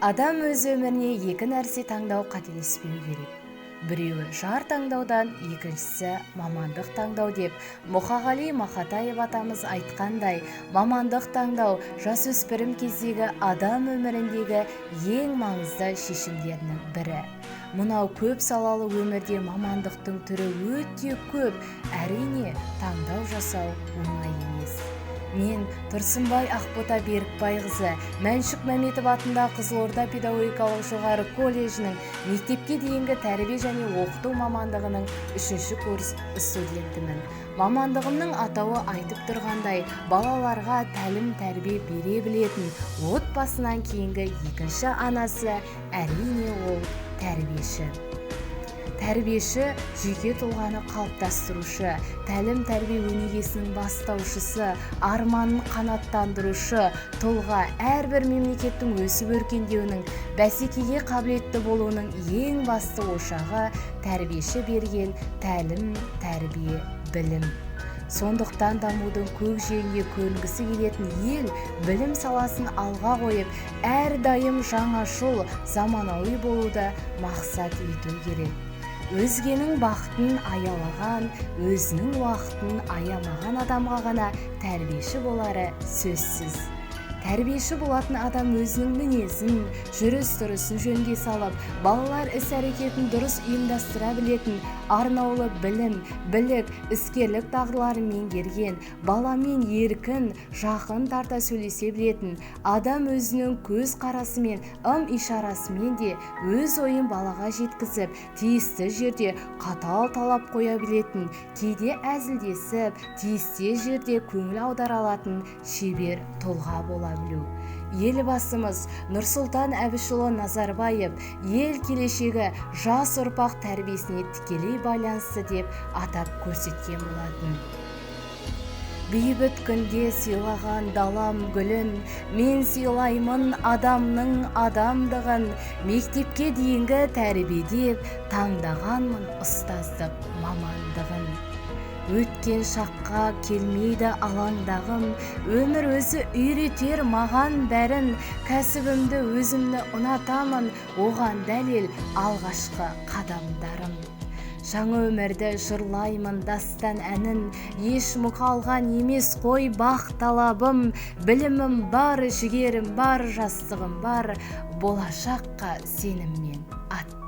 Адам өз өміріне екі нәрсе таңдау қателеспеу керек. Біреуі жар таңдаудан, екіншісі мамандық таңдау деп Мұқағали Мақатаев атамыз айтқандай, мамандық таңдау жасөспірім кездегі адам өміріндегі ең маңызды шешімдерінің бірі. Мынау көп салалы өмірде мамандықтың түрі өте көп, әрине таңдау жасау оңай емес. Мен Тұрсынбай Ақбота Берікбайқызы, М.Маметовой атындағы Қызылорда педагогикалық жоғары колледжінің мектепке дейінгі тәрбие және оқыту мамандығының 3-ші курс студентімін. Мамандығымның атауы айтып тұрғандай, балаларға тәлім-тәрбие бере білетін отбасынан кейінгі екінші анасы, әрине ол тәрбиеші. Тәрбиеші жеке тұлғаны қалыптастырушы, тәлім-тәрбие өнегесінің бастаушысы, арманын қанаттандырушы, тұлға әрбір мемлекеттің өсіп өркендеуінің, бәсекеге қабілетті болуының ең басты ошағы тәрбиеші берген тәлім, тәрбие, білім. Сондықтан дамудың көкжиегіне көрінгісі келетін ел білім саласын алға қойып, әрдайым жаңашыл, заманауи болуды мақсат ету керек. Өзгенің бақытын аялаған, өзінің уақытын аямаған адамға ғана тәрбиеші болары сөзсіз. Тәрбиеші болатын адам өзінің мінезін, жүріс-тұрысын жөнге салып, балалар іс-әрекетін дұрыс ұйымдастыра білетін, арнаулы білім, білік, іскерлік дағдыларын меңгерген, баламен еркін, жақын тарта сөйлесе білетін, адам өзінің көз қарасымен, ым-ишарасымен де өз ойын балаға жеткізіп, тиісті жерде қатал талап қоя білетін, кейде әзілдесіп, тиісті жерде көңіл аудара алатын шебер тұлға бола білу. Елбасымыз Нұрсұлтан Әбішұлы Назарбаев ел келешегі жас ұрпақ тәрбиесіне тікелей байланысты деп атап көрсеткен болатын. Бейбіт күнде сыйлаған далам гүлін, мен сыйлаймын адамның адамдығын, мектепке дейінгі тәрбиеде таңдағанмын ұстаздық мамандығын. Өткен шаққа келмейді алаңдағым, өмір өзі үйретер маған бәрін, кәсібімді өзімді ұнатамын, оған дәлел алғашқы қадамдарым. Жаңа өмірді жырлаймын дастан әнін, еш мұқалған емес қой бақ талабым, білімім бар, жігерім бар, жастығым бар, болашаққа сеніммен ат.